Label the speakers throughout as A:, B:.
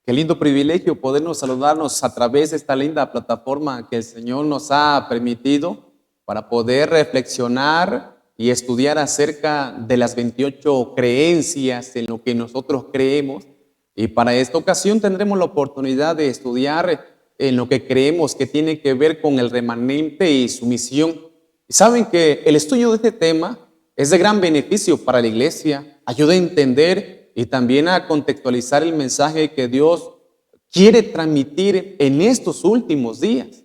A: Qué lindo privilegio podernos saludarnos a través de esta linda plataforma que el Señor nos ha permitido para poder reflexionar y estudiar acerca de las 28 creencias en lo que nosotros creemos. Y para esta ocasión tendremos la oportunidad de estudiar en lo que creemos que tiene que ver con el remanente y su misión. Y saben que el estudio de este tema es de gran beneficio para la iglesia, ayuda a entender y también a contextualizar el mensaje que Dios quiere transmitir en estos últimos días.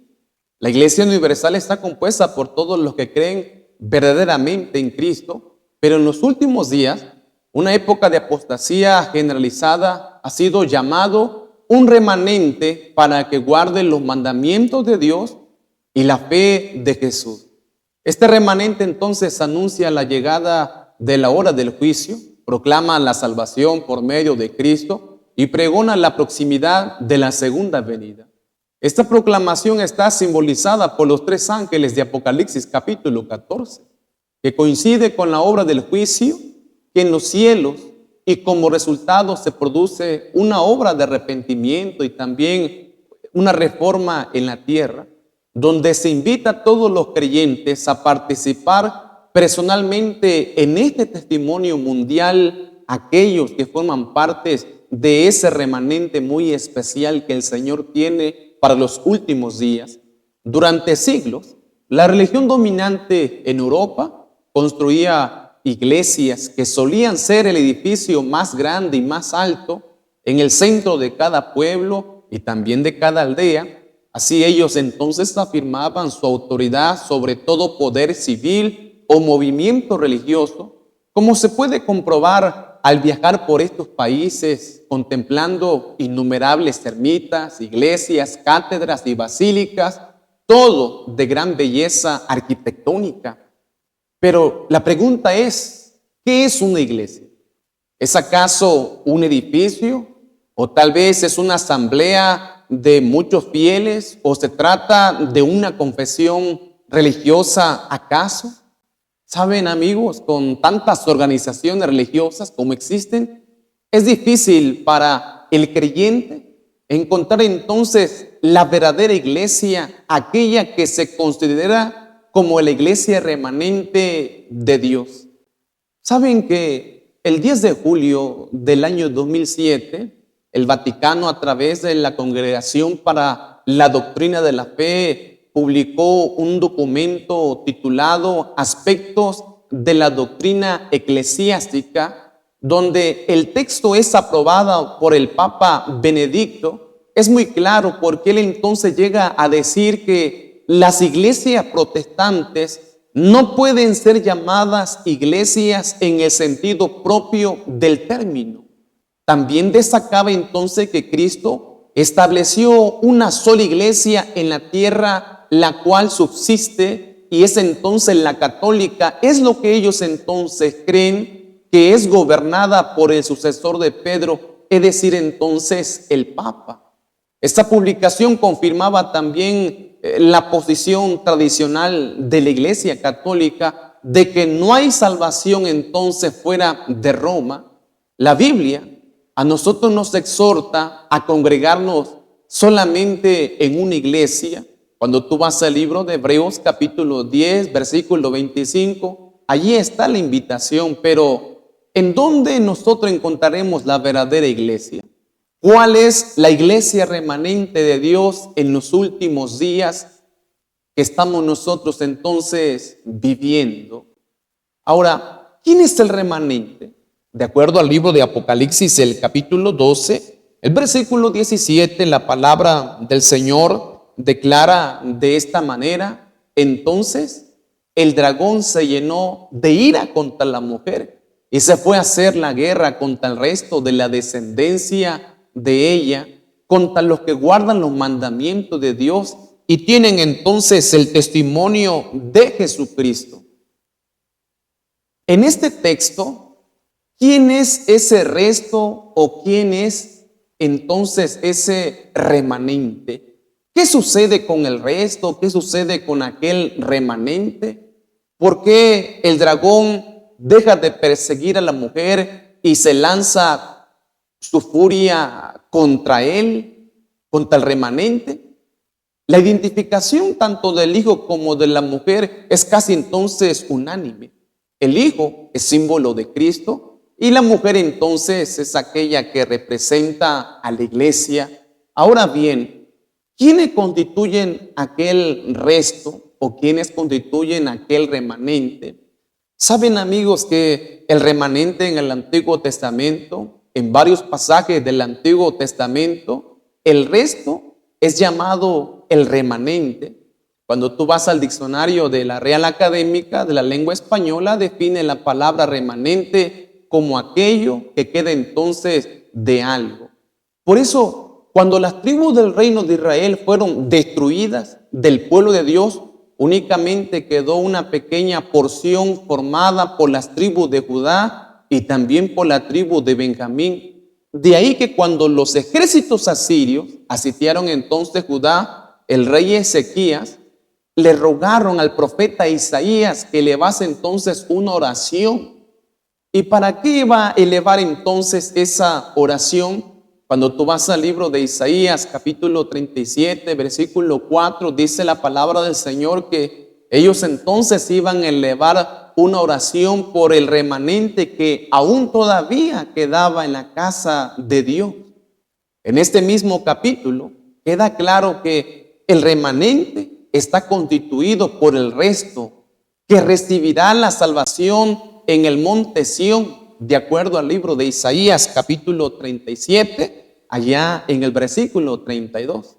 A: La Iglesia Universal está compuesta por todos los que creen verdaderamente en Cristo, pero en los últimos días, una época de apostasía generalizada ha sido llamado un remanente para que guarde los mandamientos de Dios y la fe de Jesús. Este remanente entonces anuncia la llegada de la hora del juicio, proclama la salvación por medio de Cristo y pregona la proximidad de la segunda venida. Esta proclamación está simbolizada por los 3 ángeles de Apocalipsis capítulo 14, que coincide con la obra del juicio que en los cielos, y como resultado se produce una obra de arrepentimiento y también una reforma en la tierra, donde se invita a todos los creyentes a participar personalmente en este testimonio mundial, aquellos que forman parte de ese remanente muy especial que el Señor tiene para los últimos días. Durante siglos, la religión dominante en Europa construía iglesias que solían ser el edificio más grande y más alto en el centro de cada pueblo y también de cada aldea. Así ellos entonces afirmaban su autoridad sobre todo poder civil o movimiento religioso, como se puede comprobar al viajar por estos países contemplando innumerables ermitas, iglesias, cátedras y basílicas, todo de gran belleza arquitectónica. Pero la pregunta es, ¿qué es una iglesia? ¿Es acaso un edificio? ¿O tal vez es una asamblea de muchos fieles? ¿O se trata de una confesión religiosa acaso? Saben, amigos, con tantas organizaciones religiosas como existen, es difícil para el creyente encontrar entonces la verdadera iglesia, aquella que se considera como la iglesia remanente de Dios. Saben que el 10 de julio del año 2007, el Vaticano, a través de la Congregación para la Doctrina de la Fe, publicó un documento titulado Aspectos de la Doctrina Eclesiástica, donde el texto es aprobado por el Papa Benedicto. Es muy claro porque él entonces llega a decir que las iglesias protestantes no pueden ser llamadas iglesias en el sentido propio del término. También destacaba entonces que Cristo estableció una sola iglesia en la tierra, la cual subsiste, y es entonces la católica. Es lo que ellos entonces creen, que es gobernada por el sucesor de Pedro, es decir, entonces el Papa. Esta publicación confirmaba también la posición tradicional de la Iglesia Católica de que no hay salvación entonces fuera de Roma. La Biblia a nosotros nos exhorta a congregarnos solamente en una iglesia. Cuando tú vas al libro de Hebreos capítulo 10, versículo 25, allí está la invitación, pero ¿en dónde nosotros encontraremos la verdadera iglesia? ¿Cuál es la iglesia remanente de Dios en los últimos días que estamos nosotros entonces viviendo? Ahora, ¿quién es el remanente? De acuerdo al libro de Apocalipsis, el capítulo 12, el versículo 17, la palabra del Señor declara de esta manera: entonces el dragón se llenó de ira contra la mujer y se fue a hacer la guerra contra el resto de la descendencia de ella, contra los que guardan los mandamientos de Dios y tienen entonces el testimonio de Jesucristo. En este texto, ¿quién es ese resto o quién es entonces ese remanente? ¿Qué sucede con el resto? ¿Qué sucede con aquel remanente? ¿Por qué el dragón deja de perseguir a la mujer y se lanza su furia contra él, contra el remanente. La identificación tanto del hijo como de la mujer es casi entonces unánime. El hijo es símbolo de Cristo y la mujer entonces es aquella que representa a la iglesia. Ahora bien, ¿quiénes constituyen aquel resto o quiénes constituyen aquel remanente? Saben, amigos, que el remanente en el Antiguo Testamento, en varios pasajes del Antiguo Testamento, el resto es llamado el remanente. Cuando tú vas al diccionario de la Real Académica de la Lengua Española, define la palabra remanente como aquello que queda entonces de algo. Por eso, cuando las tribus del reino de Israel fueron destruidas del pueblo de Dios, únicamente quedó una pequeña porción formada por las tribus de Judá y también por la tribu de Benjamín. De ahí que cuando los ejércitos asirios asitiaron entonces Judá, el rey Ezequías le rogaron al profeta Isaías que elevase entonces una oración. ¿Y para qué iba a elevar entonces esa oración? Cuando tú vas al libro de Isaías, capítulo 37, versículo 4, dice la palabra del Señor que ellos entonces iban a elevar una oración por el remanente que aún todavía quedaba en la casa de Dios. En este mismo capítulo queda claro que el remanente está constituido por el resto que recibirá la salvación en el monte Sión, de acuerdo al libro de Isaías, capítulo 37, allá en el versículo 32.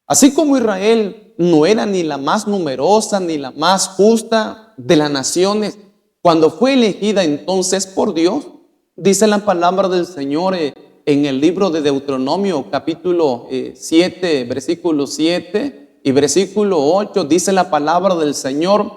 A: Así como Israel no era ni la más numerosa ni la más justa de las naciones, cuando fue elegida entonces por Dios, dice la palabra del Señor en el libro de Deuteronomio, capítulo 7, versículo 7 y versículo 8, dice la palabra del Señor: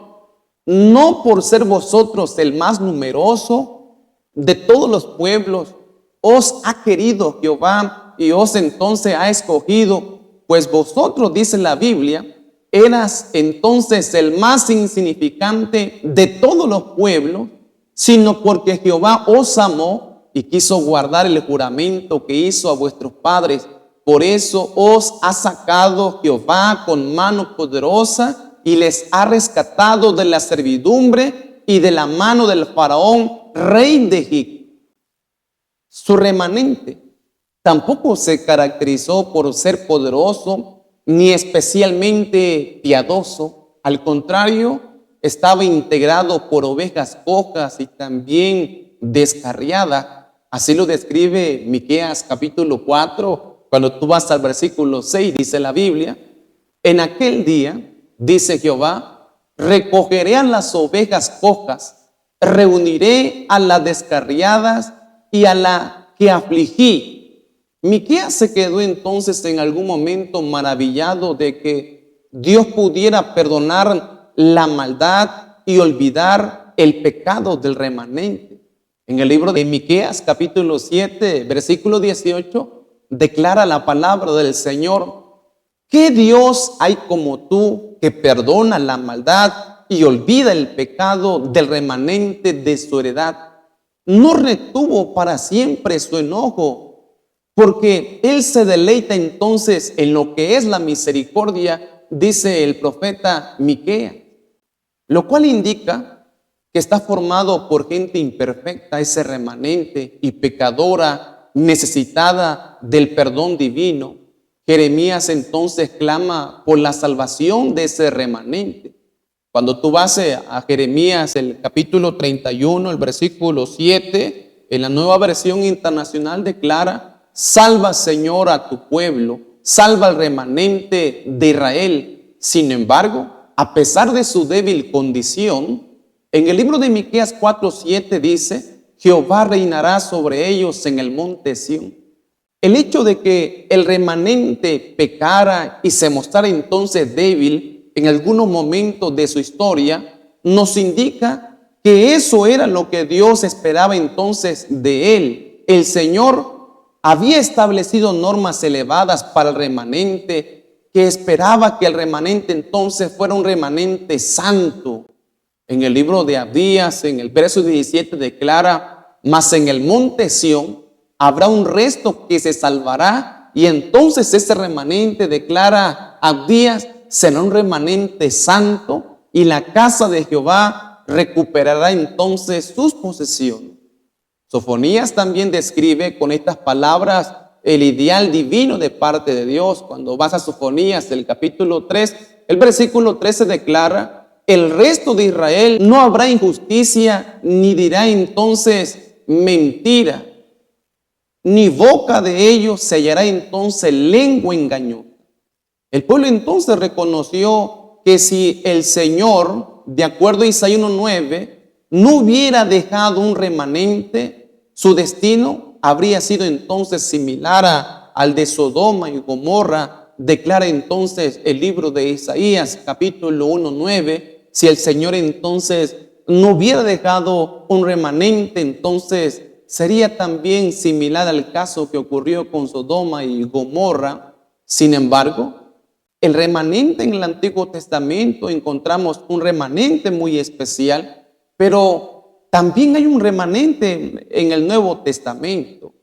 A: no por ser vosotros el más numeroso de todos los pueblos, os ha querido Jehová y os entonces ha escogido, pues vosotros, dice la Biblia, eras entonces el más insignificante de todos los pueblos, sino porque Jehová os amó y quiso guardar el juramento que hizo a vuestros padres. Por eso os ha sacado Jehová con mano poderosa y les ha rescatado de la servidumbre y de la mano del faraón, rey de Egipto. Su remanente tampoco se caracterizó por ser poderoso ni especialmente piadoso. Al contrario, estaba integrado por ovejas cojas y también descarriadas. Así lo describe Miqueas capítulo 4, cuando tú vas al versículo 6, dice la Biblia: en aquel día, dice Jehová, recogeré a las ovejas cojas, reuniré a las descarriadas y a la que afligí. Miqueas se quedó entonces en algún momento maravillado de que Dios pudiera perdonar la maldad y olvidar el pecado del remanente. En el libro de Miqueas capítulo 7, versículo 18, declara la palabra del Señor: ¿qué Dios hay como tú que perdona la maldad y olvida el pecado del remanente de su heredad? No retuvo para siempre su enojo, porque Él se deleita entonces en lo que es la misericordia, dice el profeta Miqueas, lo cual indica que está formado por gente imperfecta, ese remanente, y pecadora, necesitada del perdón divino. Jeremías entonces clama por la salvación de ese remanente. Cuando tú vas a Jeremías, el capítulo 31, el versículo 7, en la Nueva Versión Internacional declara: salva, Señor, a tu pueblo, salva al remanente de Israel. Sin embargo, a pesar de su débil condición, en el libro de Miqueas 4:7 dice: Jehová reinará sobre ellos en el monte Sión. El hecho de que el remanente pecara y se mostrara entonces débil en algunos momentos de su historia nos indica que eso era lo que Dios esperaba entonces de él. El Señor había establecido normas elevadas para el remanente, que esperaba que el remanente entonces fuera un remanente santo. En el libro de Abdías, en el verso 17 declara: mas en el monte Sión habrá un resto que se salvará, y entonces ese remanente, declara Abdías, será un remanente santo, y la casa de Jehová recuperará entonces sus posesiones. Sofonías también describe con estas palabras el ideal divino de parte de Dios. Cuando vas a Sofonías, el capítulo 3, el versículo 13 declara: el resto de Israel no habrá injusticia, ni dirá entonces mentira, ni boca de ellos se hallará entonces lengua engañosa. El pueblo entonces reconoció que si el Señor, de acuerdo a Isaías 1:9, no hubiera dejado un remanente, su destino habría sido entonces similar al de Sodoma y Gomorra. Declara entonces el libro de Isaías, capítulo 1:9, si el Señor entonces no hubiera dejado un remanente, entonces sería también similar al caso que ocurrió con Sodoma y Gomorra. Sin embargo, el remanente en el Antiguo Testamento encontramos un remanente muy especial, pero también hay un remanente en el Nuevo Testamento.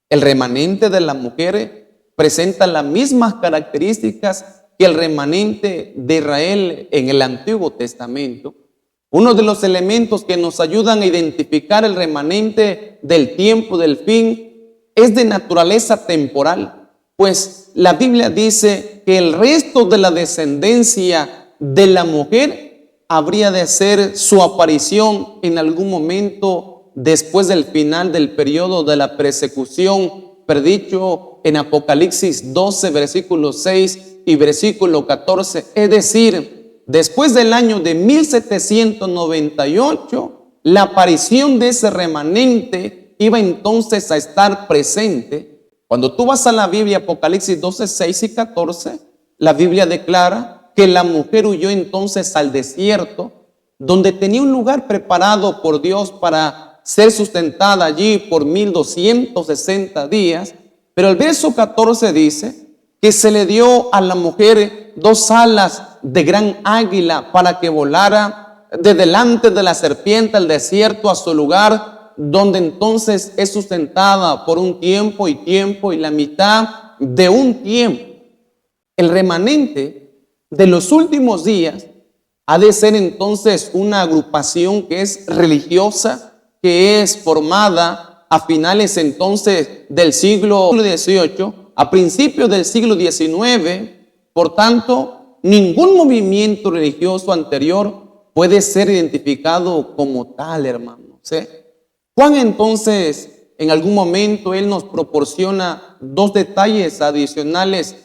A: El remanente de la mujer presenta las mismas características que el remanente de Israel en el Antiguo Testamento. Uno de los elementos que nos ayudan a identificar el remanente del tiempo del fin es de naturaleza temporal, pues la Biblia dice que el resto de la descendencia de la mujer habría de hacer su aparición en algún momento después del final del periodo de la persecución, predicho en Apocalipsis 12, versículo 6 y versículo 14, es decir, después del año de 1798, la aparición de ese remanente iba entonces a estar presente. Cuando tú vas a la Biblia, Apocalipsis 12, 6 y 14, la Biblia declara que la mujer huyó entonces al desierto, donde tenía un lugar preparado por Dios para ser sustentada allí por 1260 días. Pero el verso 14 dice que se le dio a la mujer 2 alas de gran águila para que volara de delante de la serpiente al desierto a su lugar, donde entonces es sustentada por un tiempo y la mitad de un tiempo. El remanente de los últimos días ha de ser entonces una agrupación que es religiosa, que es formada a finales entonces del siglo XVIII, a principios del siglo XIX. Por tanto, ningún movimiento religioso anterior puede ser identificado como tal, hermano. ¿Sí? Juan entonces, en algún momento, él nos proporciona 2 detalles adicionales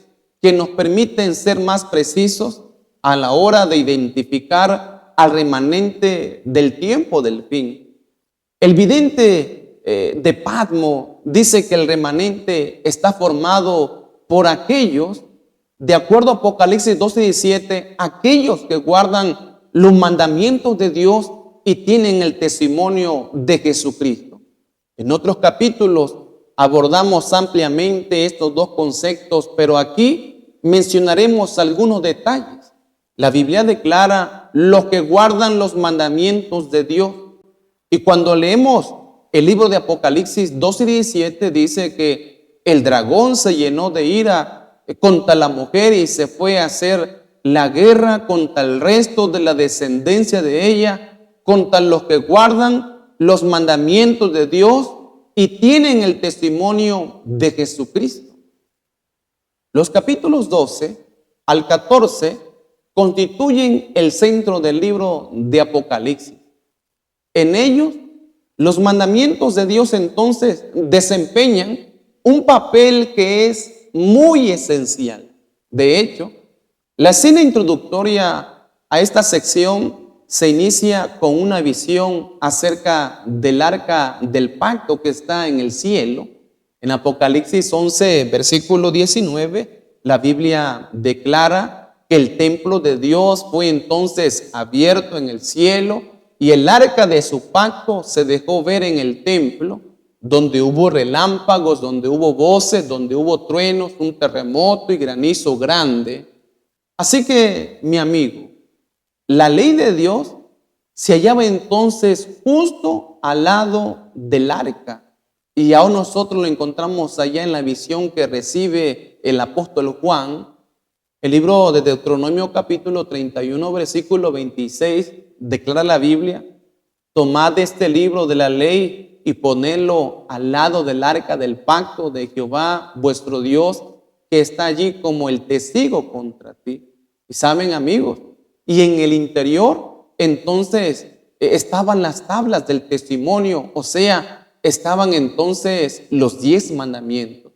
A: que nos permiten ser más precisos a la hora de identificar al remanente del tiempo del fin. El vidente de Patmo dice que el remanente está formado por aquellos, de acuerdo a Apocalipsis 12:17, aquellos que guardan los mandamientos de Dios y tienen el testimonio de Jesucristo. En otros capítulos abordamos ampliamente estos 2 conceptos, pero aquí mencionaremos algunos detalles. La Biblia declara los que guardan los mandamientos de Dios. Y cuando leemos el libro de Apocalipsis 12:17, dice que el dragón se llenó de ira contra la mujer y se fue a hacer la guerra contra el resto de la descendencia de ella, contra los que guardan los mandamientos de Dios y tienen el testimonio de Jesucristo. Los capítulos 12 al 14 constituyen el centro del libro de Apocalipsis. En ellos, los mandamientos de Dios entonces desempeñan un papel que es muy esencial. De hecho, la escena introductoria a esta sección se inicia con una visión acerca del arca del pacto que está en el cielo. En Apocalipsis 11, versículo 19, la Biblia declara que el templo de Dios fue entonces abierto en el cielo y el arca de su pacto se dejó ver en el templo, donde hubo relámpagos, donde hubo voces, donde hubo truenos, un terremoto y granizo grande. Así que, mi amigo, la ley de Dios se hallaba entonces justo al lado del arca. y aún nosotros lo encontramos allá en la visión que recibe el apóstol Juan. El libro de Deuteronomio capítulo 31, versículo 26, declara la Biblia: tomad este libro de la ley y ponedlo al lado del arca del pacto de Jehová vuestro Dios, que está allí como el testigo contra ti. Y saben, amigos, y en el interior entonces estaban las tablas del testimonio, o sea, estaban entonces los 10 mandamientos.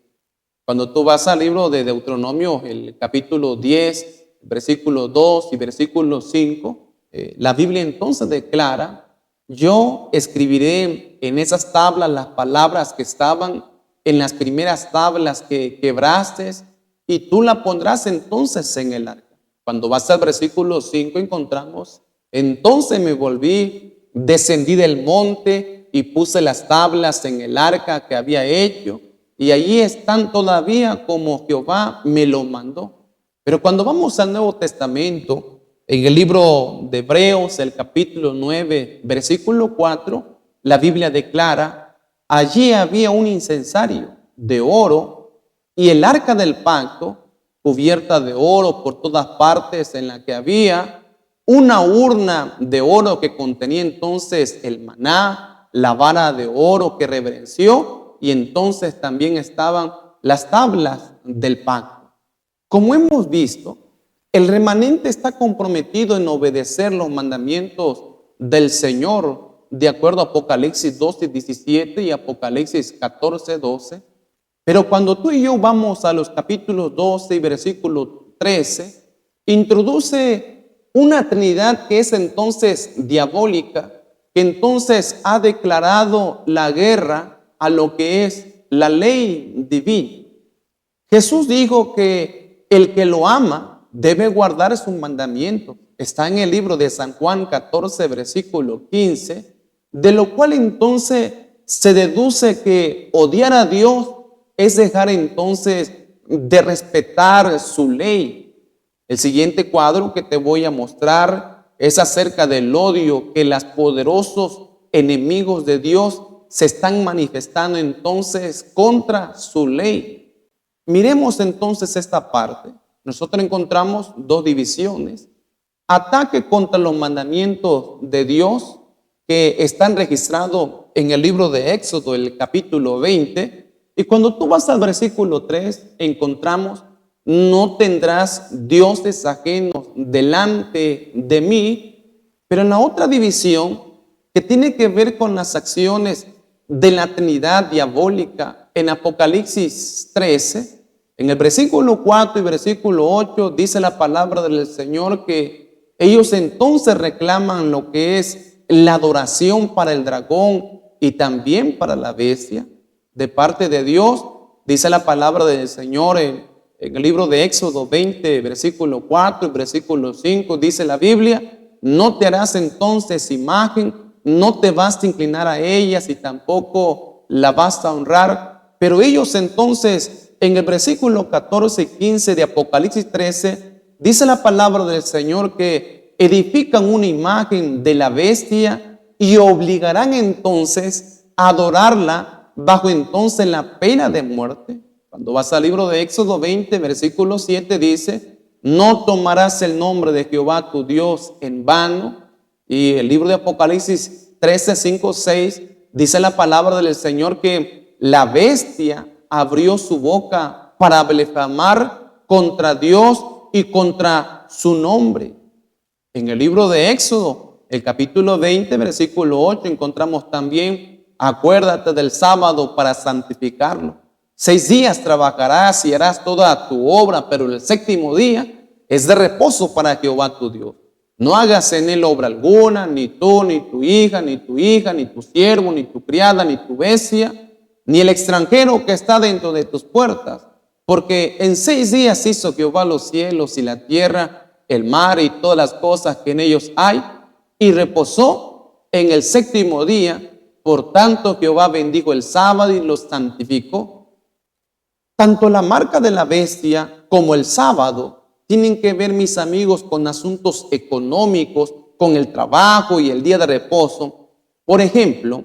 A: Cuando tú vas al libro de Deuteronomio, el capítulo 10, versículo 2 y versículo 5, la Biblia entonces declara: yo escribiré en esas tablas las palabras que estaban en las primeras tablas que quebraste, y tú la pondrás entonces en el arca. Cuando vas al versículo 5 encontramos: entonces me volví, descendí del monte y puse las tablas en el arca que había hecho, y allí están todavía como Jehová me lo mandó. Pero cuando vamos al Nuevo Testamento, en el libro de Hebreos, el capítulo 9, versículo 4, la Biblia declara: allí había un incensario de oro y el arca del pacto, cubierta de oro por todas partes, en la que había una urna de oro que contenía entonces el maná, la vara de oro que reverenció, y entonces también estaban las tablas del pacto. Como hemos visto, el remanente está comprometido en obedecer los mandamientos del Señor, de acuerdo a Apocalipsis 12:17 y Apocalipsis 14:12. Pero cuando tú y yo vamos a los capítulos 12 y versículo 13, introduce una Trinidad que es entonces diabólica, que entonces ha declarado la guerra a lo que es la ley divina. Jesús dijo que el que lo ama debe guardar sus mandamientos. Está en el libro de San Juan 14, versículo 15, de lo cual entonces se deduce que odiar a Dios es dejar entonces de respetar su ley. El siguiente cuadro que te voy a mostrar es acerca del odio que los poderosos enemigos de Dios se están manifestando entonces contra su ley. Miremos entonces esta parte. Nosotros encontramos dos divisiones: ataque contra los mandamientos de Dios, que están registrados en el libro de Éxodo, el capítulo 20. Y cuando tú vas al versículo 3, encontramos: no tendrás dioses ajenos delante de mí. Pero en la otra división, que tiene que ver con las acciones de la Trinidad diabólica, en Apocalipsis 13, en el versículo 4 y versículo 8, dice la palabra del Señor que ellos entonces reclaman lo que es la adoración para el dragón y también para la bestia de parte de Dios. Dice la palabra del Señor en el libro de Éxodo 20, versículo 4 y versículo 5, dice la Biblia: no te harás entonces imagen, no te vas a inclinar a ellas y tampoco la vas a honrar. Pero ellos entonces, en el versículo 14 y 15 de Apocalipsis 13, dice la palabra del Señor que edifican una imagen de la bestia y obligarán entonces a adorarla bajo entonces la pena de muerte. Cuando vas al libro de Éxodo 20, versículo 7, dice: no tomarás el nombre de Jehová tu Dios en vano. Y el libro de Apocalipsis 13, 5, 6, dice la palabra del Señor que la bestia abrió su boca para blasfemar contra Dios y contra su nombre. En el libro de Éxodo, el capítulo 20, versículo 8, encontramos también: acuérdate del sábado para santificarlo. 6 días trabajarás y harás toda tu obra, pero el séptimo día es de reposo para Jehová tu Dios. No hagas en él obra alguna, ni tú, ni tu hija, ni tu siervo, ni tu criada, ni tu bestia, ni el extranjero que está dentro de tus puertas. Porque en 6 días hizo Jehová los cielos y la tierra, el mar y todas las cosas que en ellos hay, y reposó en el séptimo día. Por tanto, Jehová bendijo el sábado y lo santificó. Tanto la marca de la bestia como el sábado tienen que ver, mis amigos, con asuntos económicos, con el trabajo y el día de reposo. Por ejemplo,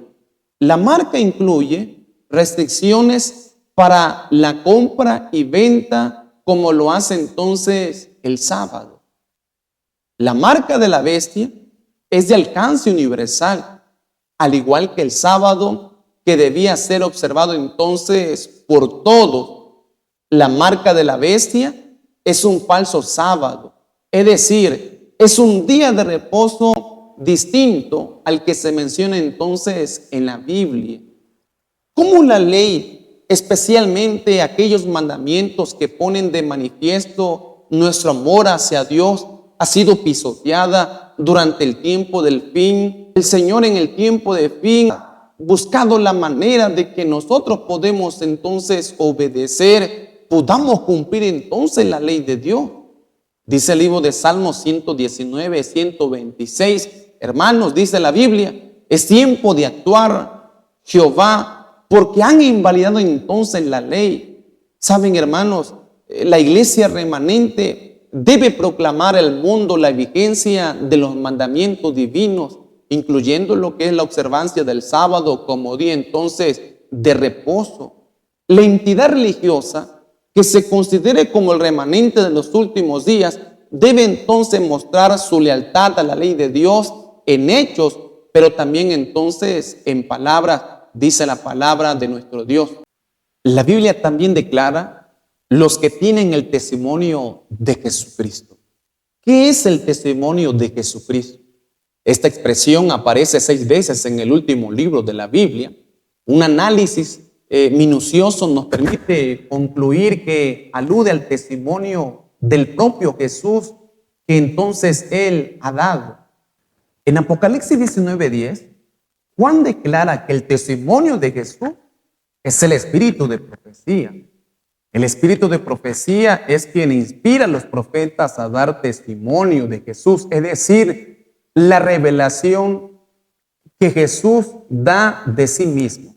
A: la marca incluye restricciones para la compra y venta como lo hace entonces el sábado. La marca de la bestia es de alcance universal, al igual que el sábado, que debía ser observado entonces por todos. La marca de la bestia es un falso sábado, es decir, es un día de reposo distinto al que se menciona entonces en la Biblia. ¿Cómo la ley, especialmente aquellos mandamientos que ponen de manifiesto nuestro amor hacia Dios, ha sido pisoteada durante el tiempo del fin? El Señor en el tiempo de fin ha buscado la manera de que nosotros podemos entonces obedecer, podamos cumplir entonces la ley de Dios. Dice el libro de Salmos 119, 126, hermanos, dice la Biblia, es tiempo de actuar, Jehová, porque han invalidado entonces la ley. Saben, hermanos, la iglesia remanente debe proclamar al mundo la vigencia de los mandamientos divinos, incluyendo lo que es la observancia del sábado como día entonces de reposo. La entidad religiosa que se considere como el remanente de los últimos días debe entonces mostrar su lealtad a la ley de Dios en hechos, pero también entonces en palabras, dice la palabra de nuestro Dios. La Biblia también declara los que tienen el testimonio de Jesucristo. ¿Qué es el testimonio de Jesucristo? Esta expresión aparece 6 veces en el último libro de la Biblia. Un análisis minucioso nos permite concluir que alude al testimonio del propio Jesús que entonces Él ha dado. En Apocalipsis 19:10, Juan declara que el testimonio de Jesús es el espíritu de profecía. El espíritu de profecía es quien inspira a los profetas a dar testimonio de Jesús, es decir, la revelación que Jesús da de sí mismo.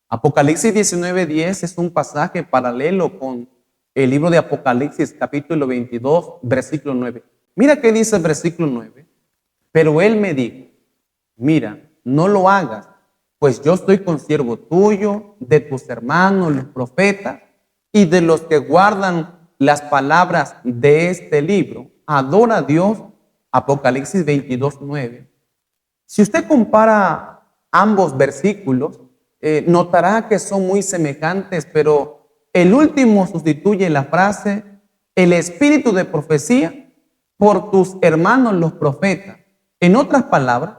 A: Apocalipsis 19:10 es un pasaje paralelo con el libro de Apocalipsis capítulo 22, versículo 9. Mira qué dice el versículo 9. Pero él me dijo, mira, no lo hagas, pues yo estoy consiervo tuyo, de tus hermanos, los profetas, y de los que guardan las palabras de este libro. Adora a Dios. Apocalipsis 22:9. Si usted compara ambos versículos, notará que son muy semejantes, pero el último sustituye la frase, el espíritu de profecía, por tus hermanos los profetas. En otras palabras,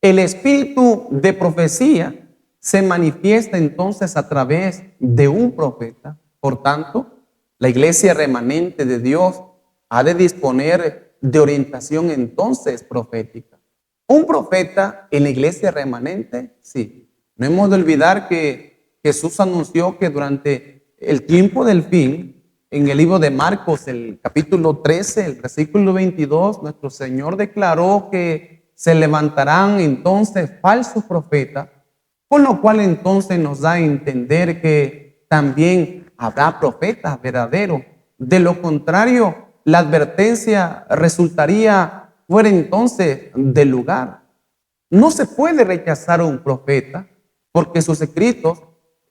A: el espíritu de profecía se manifiesta entonces a través de un profeta. Por tanto, la iglesia remanente de Dios ha de disponer de orientación entonces profética. Un profeta en la iglesia remanente, sí. No hemos de olvidar que Jesús anunció que durante el tiempo del fin, en el libro de Marcos, el capítulo 13, el versículo 22, nuestro Señor declaró que se levantarán entonces falsos profetas, con lo cual entonces nos da a entender que también habrá profetas verdaderos. De lo contrario, la advertencia resultaría fuera entonces del lugar. No se puede rechazar a un profeta porque sus escritos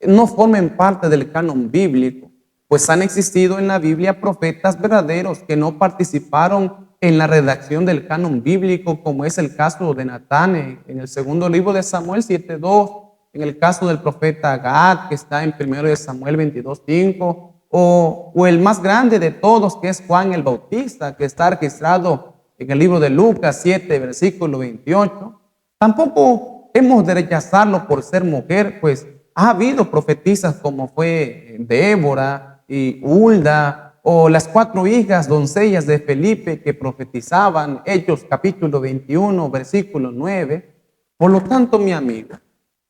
A: no formen parte del canon bíblico, pues han existido en la Biblia profetas verdaderos que no participaron en la redacción del canon bíblico, como es el caso de Natán en el segundo libro de Samuel 7:2, en el caso del profeta Gad, que está en primero de Samuel 22:5, o el más grande de todos, que es Juan el Bautista, que está registrado en el libro de Lucas 7, versículo 28. Tampoco hemos de rechazarlo por ser mujer, pues ha habido profetisas como fue Débora y Hulda, o las 4 hijas doncellas de Felipe que profetizaban, Hechos capítulo 21, versículo 9. Por lo tanto, mi amigo,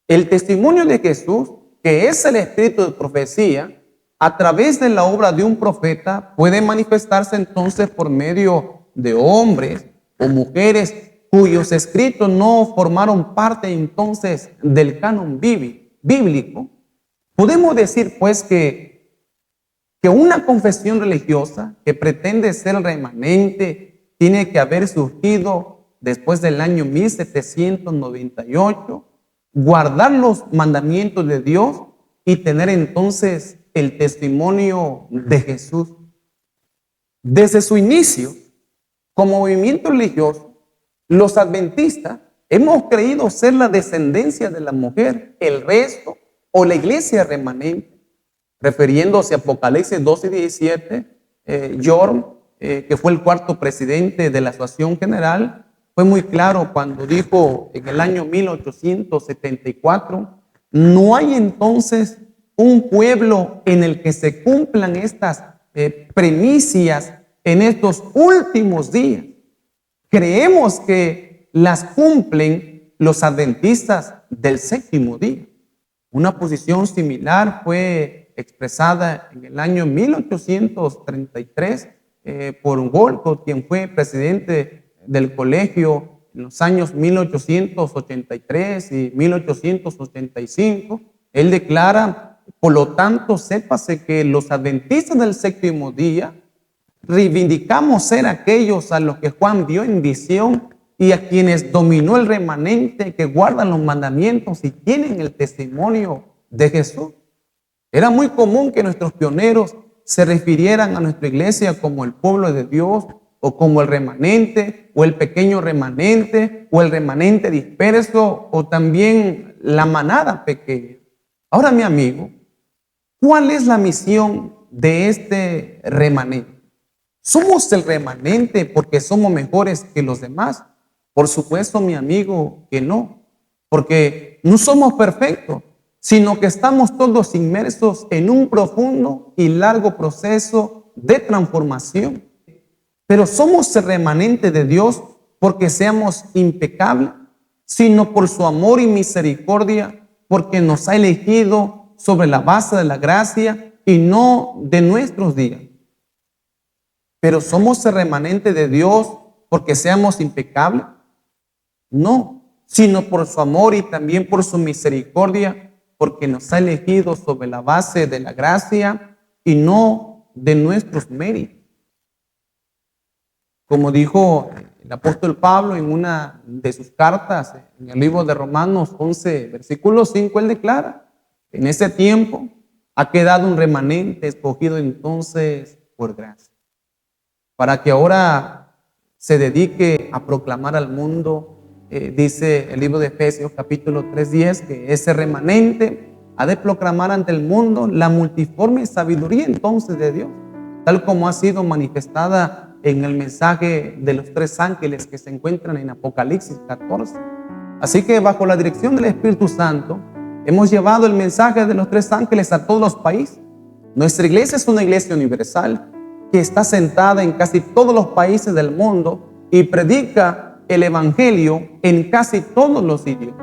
A: el testimonio de Jesús, que es el espíritu de profecía, a través de la obra de un profeta, puede manifestarse entonces por medio de hombres o mujeres cuyos escritos no formaron parte entonces del canon bíblico. Podemos decir pues que una confesión religiosa que pretende ser remanente tiene que haber surgido después del año 1798, guardar los mandamientos de Dios y tener entonces el testimonio de Jesús. Desde su inicio, como movimiento religioso, los adventistas hemos creído ser la descendencia de la mujer, el resto o la iglesia remanente. Refiriéndose a Apocalipsis 12:17, York, que fue el cuarto presidente de la Asociación General, fue muy claro cuando dijo en el año 1874, no hay entonces un pueblo en el que se cumplan estas premisas en estos últimos días. Creemos que las cumplen los adventistas del séptimo día. Una posición similar fue expresada en el año 1833 por Wolcott, quien fue presidente del colegio en los años 1883 y 1885. Él declara, por lo tanto, sépase que los adventistas del séptimo día reivindicamos ser aquellos a los que Juan vio en visión y a quienes dominó el remanente que guardan los mandamientos y tienen el testimonio de Jesús. Era muy común que nuestros pioneros se refirieran a nuestra iglesia como el pueblo de Dios, o como el remanente, o el pequeño remanente, o el remanente disperso, o también la manada pequeña. Ahora, mi amigo, ¿cuál es la misión de este remanente? ¿Somos el remanente porque somos mejores que los demás? Por supuesto, mi amigo, que no, porque no somos perfectos, sino que estamos todos inmersos en un profundo y largo proceso de transformación. Pero somos el remanente de Dios porque seamos impecables, sino por su amor y misericordia, porque nos ha elegido sobre la base de la gracia y no de nuestros días. Pero somos el remanente de Dios porque seamos impecables. No, sino por su amor y también por su misericordia, porque nos ha elegido sobre la base de la gracia y no de nuestros méritos. Como dijo el apóstol Pablo en una de sus cartas, en el libro de Romanos 11, versículo 5, él declara, en ese tiempo ha quedado un remanente escogido entonces por gracia, para que ahora se dedique a proclamar al mundo. Dice el libro de Efesios capítulo 3:10 que ese remanente ha de proclamar ante el mundo la multiforme sabiduría entonces de Dios, tal como ha sido manifestada en el mensaje de los tres ángeles que se encuentran en Apocalipsis 14. Así que bajo la dirección del Espíritu Santo hemos llevado el mensaje de los tres ángeles a todos los países. Nuestra iglesia es una iglesia universal que está sentada en casi todos los países del mundo y predica el evangelio en casi todos los idiomas.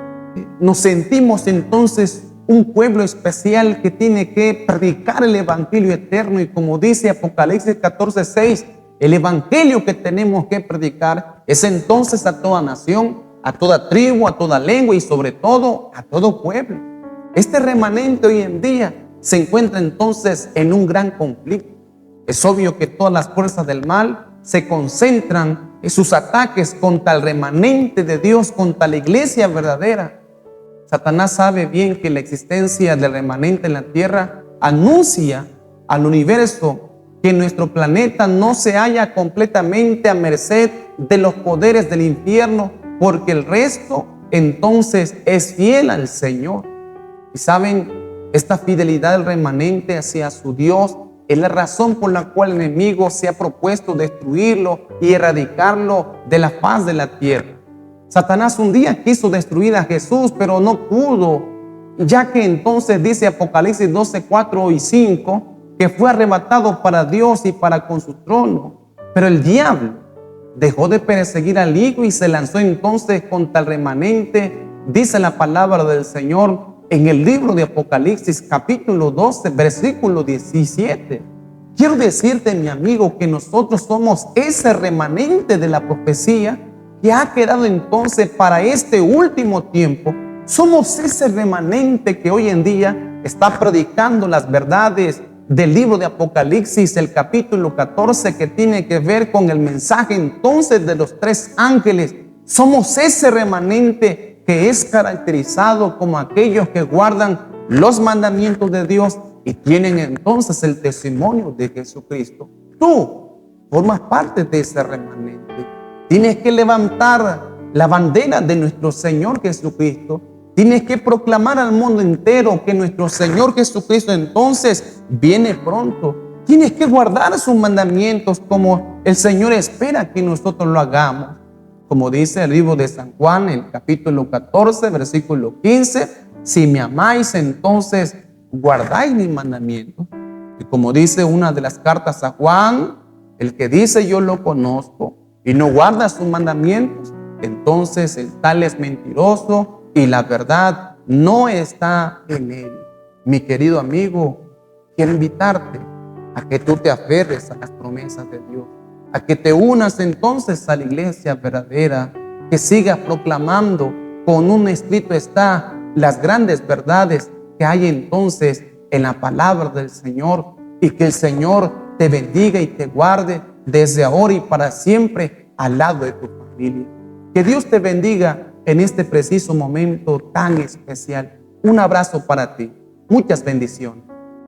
A: Nos sentimos entonces un pueblo especial que tiene que predicar el evangelio eterno, y como dice Apocalipsis 14:6, el evangelio que tenemos que predicar es entonces a toda nación, a toda tribu, a toda lengua y sobre todo a todo pueblo. Este remanente hoy en día se encuentra entonces en un gran conflicto. Es obvio que todas las fuerzas del mal se concentran en sus ataques contra el remanente de Dios, contra la iglesia verdadera. Satanás sabe bien que la existencia del remanente en la tierra anuncia al universo que nuestro planeta no se halla completamente a merced de los poderes del infierno, porque el resto entonces es fiel al Señor. Y saben, esta fidelidad del remanente hacia su Dios es la razón por la cual el enemigo se ha propuesto destruirlo y erradicarlo de la faz de la tierra. Satanás un día quiso destruir a Jesús, pero no pudo, ya que entonces dice Apocalipsis 12:4 y 5, que fue arrebatado para Dios y para con su trono. Pero el diablo dejó de perseguir al Hijo y se lanzó entonces contra el remanente, dice la palabra del Señor en el libro de Apocalipsis capítulo 12, versículo 17. Quiero decirte, mi amigo, que nosotros somos ese remanente de la profecía que ha quedado entonces para este último tiempo. Somos ese remanente que hoy en día está predicando las verdades del libro de Apocalipsis, el capítulo 14, que tiene que ver con el mensaje entonces de los tres ángeles. Somos ese remanente que es caracterizado como aquellos que guardan
B: los mandamientos de Dios y tienen entonces el testimonio de Jesucristo. Tú formas parte de ese remanente. Tienes que levantar la bandera de nuestro Señor Jesucristo. Tienes que proclamar al mundo entero que nuestro Señor Jesucristo entonces viene pronto. Tienes que guardar sus mandamientos como el Señor espera que nosotros lo hagamos. Como dice el libro de San Juan, el capítulo 14, versículo 15, si me amáis, entonces guardáis mis mandamientos. Y como dice una de las cartas a Juan, el que dice yo lo conozco y no guarda sus mandamientos, entonces el tal es mentiroso y la verdad no está en él. Mi querido amigo, quiero invitarte a que tú te aferres a las promesas de Dios, a que te unas entonces a la iglesia verdadera, que sigas proclamando con un escrito está las grandes verdades que hay entonces en la palabra del Señor, y que el Señor te bendiga y te guarde desde ahora y para siempre al lado de tu familia. Que Dios te bendiga en este preciso momento tan especial. Un abrazo para ti. Muchas bendiciones.